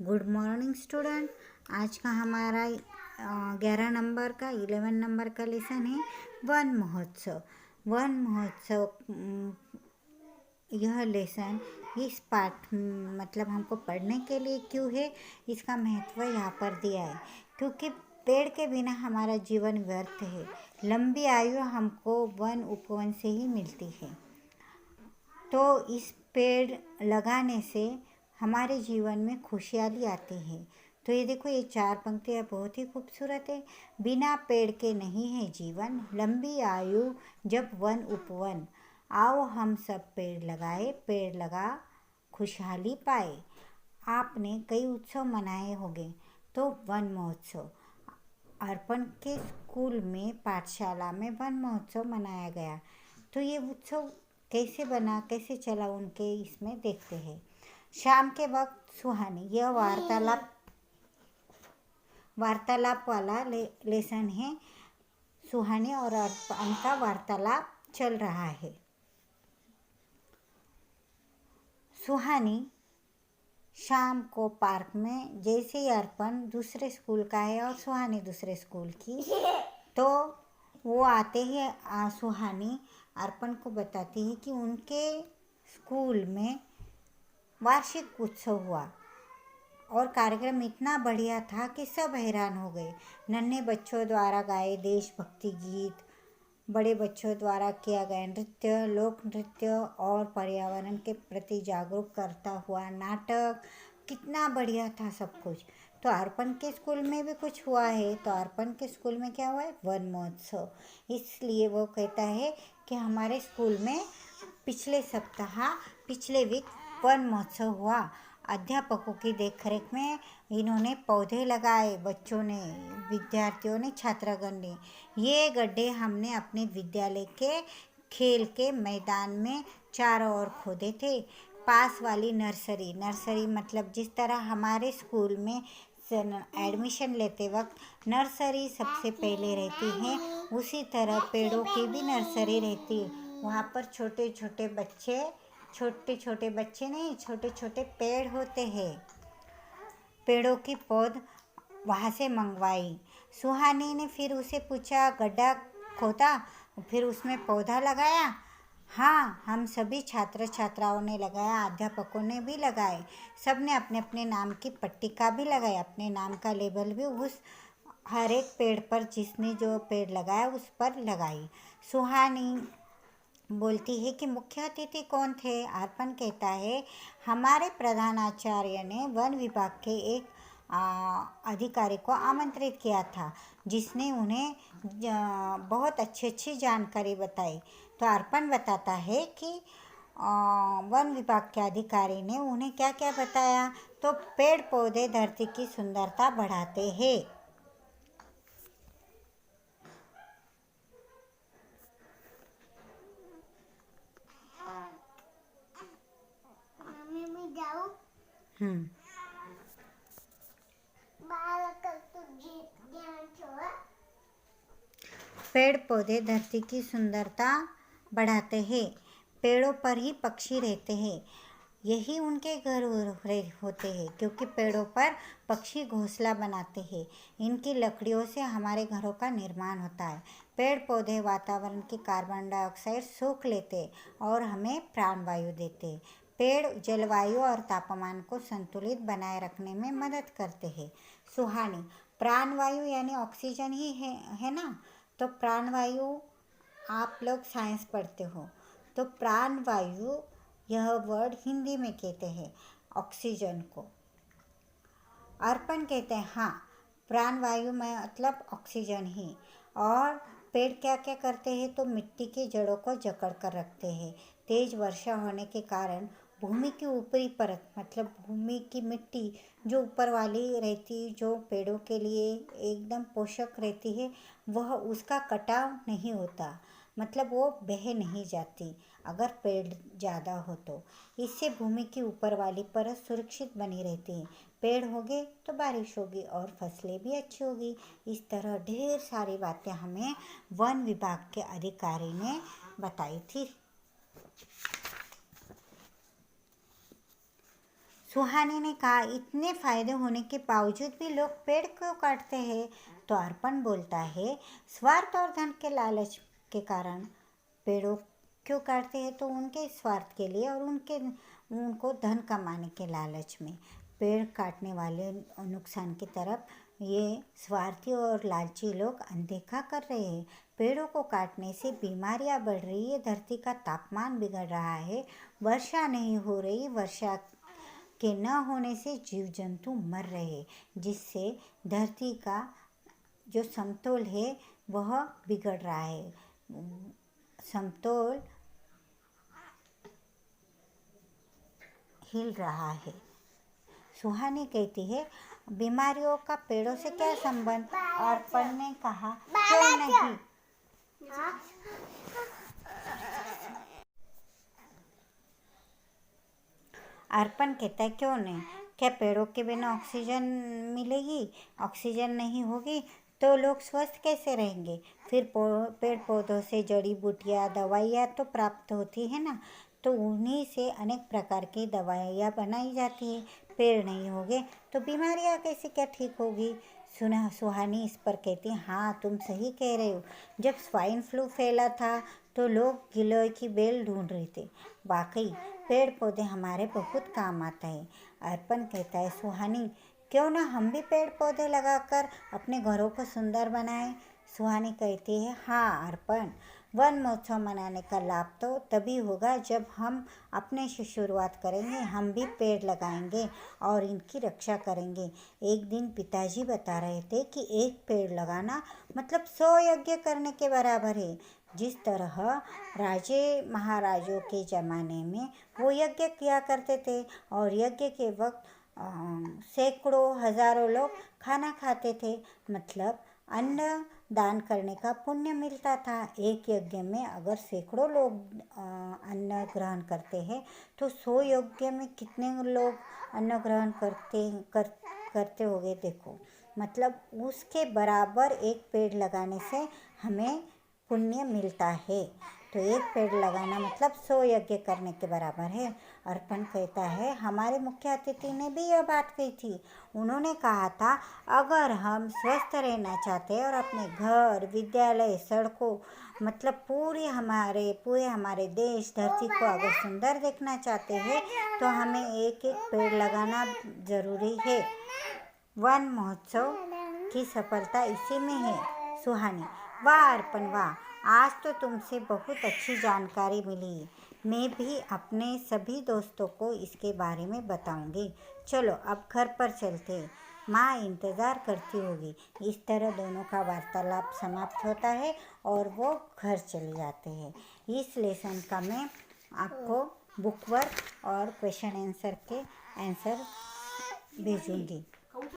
Good morning student. आज का हमारा 11 नंबर का 11 नंबर का लेसन है वन महोत्सव। वन महोत्सव यह लेसन इस पाठ मतलब हमको पढ़ने के लिए क्यों है, इसका महत्व यहाँ पर दिया है। क्योंकि पेड़ के बिना हमारा जीवन व्यर्थ है। लंबी आयु हमको वन उपवन से ही मिलती है। तो इस पेड़ लगाने से हमारे जीवन में खुशहाली आती है। तो ये देखो, ये 4 पंक्तियाँ बहुत ही खूबसूरत है। बिना पेड़ के नहीं है जीवन, लंबी आयु जब वन उपवन, आओ हम सब पेड़ लगाए, पेड़ लगा खुशहाली पाए। आपने कई उत्सव मनाए होंगे, तो वन महोत्सव अर्पण के स्कूल में, पाठशाला में वन महोत्सव मनाया गया। तो ये उत्सव कैसे बना, कैसे चला, उनके इसमें देखते हैं। शाम के वक्त सुहानी, यह वार्तालाप वाला लेसन है। सुहानी और अर्पण का वार्तालाप चल रहा है। सुहानी शाम को पार्क में, जैसे ही अर्पण दूसरे स्कूल का है और सुहानी दूसरे स्कूल की, तो वो आते ही सुहानी अर्पण को बताती है कि उनके स्कूल में वार्षिक उत्सव हुआ और कार्यक्रम इतना बढ़िया था कि सब हैरान हो गए। नन्हे बच्चों द्वारा गाए देशभक्ति गीत, बड़े बच्चों द्वारा किया गया नृत्य, लोक नृत्य और पर्यावरण के प्रति जागरूक करता हुआ नाटक, कितना बढ़िया था सब कुछ। तो अर्पण के स्कूल में भी कुछ हुआ है। तो अर्पण के स्कूल में क्या हुआ है? वन महोत्सव। इसलिए वो कहता है कि हमारे स्कूल में पिछले वीक वन महोत्सव हुआ। अध्यापकों की देखरेख में इन्होंने पौधे लगाए, बच्चों ने, विद्यार्थियों ने, छात्रगण ने। ये गड्ढे हमने अपने विद्यालय के खेल के मैदान में चारों ओर खोदे थे। पास वाली नर्सरी मतलब जिस तरह हमारे स्कूल में एडमिशन लेते वक्त नर्सरी सबसे पहले रहती है, उसी तरह पेड़ों की भी नर्सरी रहती है। वहाँ पर छोटे छोटे बच्चे नहीं, छोटे छोटे पेड़ होते हैं। पेड़ों की पौध वहाँ से मंगवाई। सुहानी ने फिर उसे पूछा, गड्ढा खोदा, फिर उसमें पौधा लगाया? हाँ, हम सभी छात्र छात्राओं ने लगाया, अध्यापकों ने भी लगाए। सब ने अपने अपने नाम की पट्टिका भी लगाई, अपने नाम का लेबल भी उस हर एक पेड़ पर, जिसने जो पेड़ लगाया उस पर लगाई। सुहानी बोलती है कि मुख्य अतिथि कौन थे? अर्पण कहता है, हमारे प्रधानाचार्य ने वन विभाग के एक अधिकारी को आमंत्रित किया था, जिसने उन्हें बहुत अच्छी जानकारी बताई। तो अर्पण बताता है कि वन विभाग के अधिकारी ने उन्हें क्या क्या बताया। तो पेड़ पौधे धरती की सुंदरता बढ़ाते हैं। पेड़ पौधे धरती की सुंदरता बढ़ाते हैं। पेड़ों पर ही पक्षी रहते हैं, यही उनके घर होते हैं, क्योंकि पेड़ों पर पक्षी घोंसला बनाते हैं। इनकी लकड़ियों से हमारे घरों का निर्माण होता है। पेड़ पौधे वातावरण की कार्बन डाइऑक्साइड सोख लेते और हमें प्राणवायु देते। पेड़ जलवायु और तापमान को संतुलित बनाए रखने में मदद करते हैं। सुहानी, प्राणवायु यानी ऑक्सीजन ही है ना? तो प्राणवायु, आप लोग साइंस पढ़ते हो, तो प्राणवायु यह वर्ड हिंदी में कहते हैं ऑक्सीजन को। अर्पण कहते हैं हाँ, प्राणवायु में मतलब ऑक्सीजन ही। और पेड़ क्या क्या करते हैं? तो मिट्टी की जड़ों को जकड़ कर रखते हैं। तेज वर्षा होने के कारण भूमि की ऊपरी परत मतलब भूमि की मिट्टी जो ऊपर वाली रहती, जो पेड़ों के लिए एकदम पोषक रहती है, वह उसका कटाव नहीं होता, मतलब वो बह नहीं जाती अगर पेड़ ज़्यादा हो तो। इससे भूमि की ऊपर वाली परत सुरक्षित बनी रहती है। पेड़ होंगे तो बारिश होगी और फसलें भी अच्छी होगी। इस तरह ढेर सारी बातें हमें वन विभाग के अधिकारी ने बताई थी। सुहानी ने कहा, इतने फायदे होने के बावजूद भी लोग पेड़ क्यों काटते हैं? तो अर्पण बोलता है, स्वार्थ और धन के लालच के कारण पेड़ों क्यों काटते हैं? तो उनके स्वार्थ के लिए और उनको धन कमाने के लालच में। पेड़ काटने वाले नुकसान की तरफ ये स्वार्थी और लालची लोग अनदेखा कर रहे हैं। पेड़ों को काटने से बीमारियां बढ़ रही है, धरती का तापमान बिगड़ रहा है, वर्षा नहीं हो रही, वर्षा के न होने से जीव जंतु मर रहे, जिससे धरती का जो समतोल है वह बिगड़ रहा है, समतोल हिल रहा है। सुहानी कहती है, बीमारियों का पेड़ों से क्या संबंध? अर्पण ने कहा, क्यों नहीं? अर्पण कहता है, क्यों नहीं? क्या पेड़ों के बिना ऑक्सीजन मिलेगी? ऑक्सीजन नहीं होगी तो लोग स्वस्थ कैसे रहेंगे? फिर पेड़ पौधों से जड़ी बूटियाँ, दवाइयाँ तो प्राप्त होती है ना, तो उन्हीं से अनेक प्रकार की दवाइयाँ बनाई जाती है। पेड़ नहीं होंगे तो बीमारियाँ कैसे क्या ठीक होगी? सुहानी इस पर कहती है, हाँ तुम सही कह रहे हो। जब स्वाइन फ्लू फैला था तो लोग गिलोय की बेल ढूंढ रहे थे। वाकई पेड़ पौधे हमारे बहुत काम आता है। अर्पण कहता है, सुहानी क्यों ना हम भी पेड़ पौधे लगाकर अपने घरों को सुंदर बनाएं? सुहानी कहती है, हाँ अर्पण, वन महोत्सव मनाने का लाभ तो तभी होगा जब हम अपने से शुरुआत करेंगे। हम भी पेड़ लगाएंगे और इनकी रक्षा करेंगे। एक दिन पिताजी बता रहे थे कि एक पेड़ लगाना मतलब 100 यज्ञ करने के बराबर है। जिस तरह राजे महाराजों के ज़माने में वो यज्ञ किया करते थे और यज्ञ के वक्त सैकड़ों हजारों लोग खाना खाते थे, मतलब अन्न दान करने का पुण्य मिलता था। एक यज्ञ में अगर सैकड़ों लोग अन्न ग्रहण करते हैं तो 100 यज्ञ में कितने लोग अन्न ग्रहण करते होंगे देखो। मतलब उसके बराबर एक पेड़ लगाने से हमें पुण्य मिलता है। तो एक पेड़ लगाना मतलब 100 यज्ञ करने के बराबर है। अर्पण कहता है, हमारे मुख्य अतिथि ने भी यह बात कही थी। उन्होंने कहा था, अगर हम स्वस्थ रहना चाहते हैं और अपने घर, विद्यालय, सड़कों, मतलब पूरे हमारे देश, धरती को अगर सुंदर देखना चाहते हैं तो हमें एक एक पेड़ लगाना जरूरी है। वन महोत्सव की सफलता इसी में है। सुहानी, वाह अर्पण वाह, आज तो तुमसे बहुत अच्छी जानकारी मिली। मैं भी अपने सभी दोस्तों को इसके बारे में बताऊंगी। चलो अब घर पर चलते, माँ इंतज़ार करती होगी। इस तरह दोनों का वार्तालाप समाप्त होता है और वो घर चले जाते हैं। इस लेसन का मैं आपको बुक वर्क और क्वेश्चन आंसर के आंसर भेजूंगी।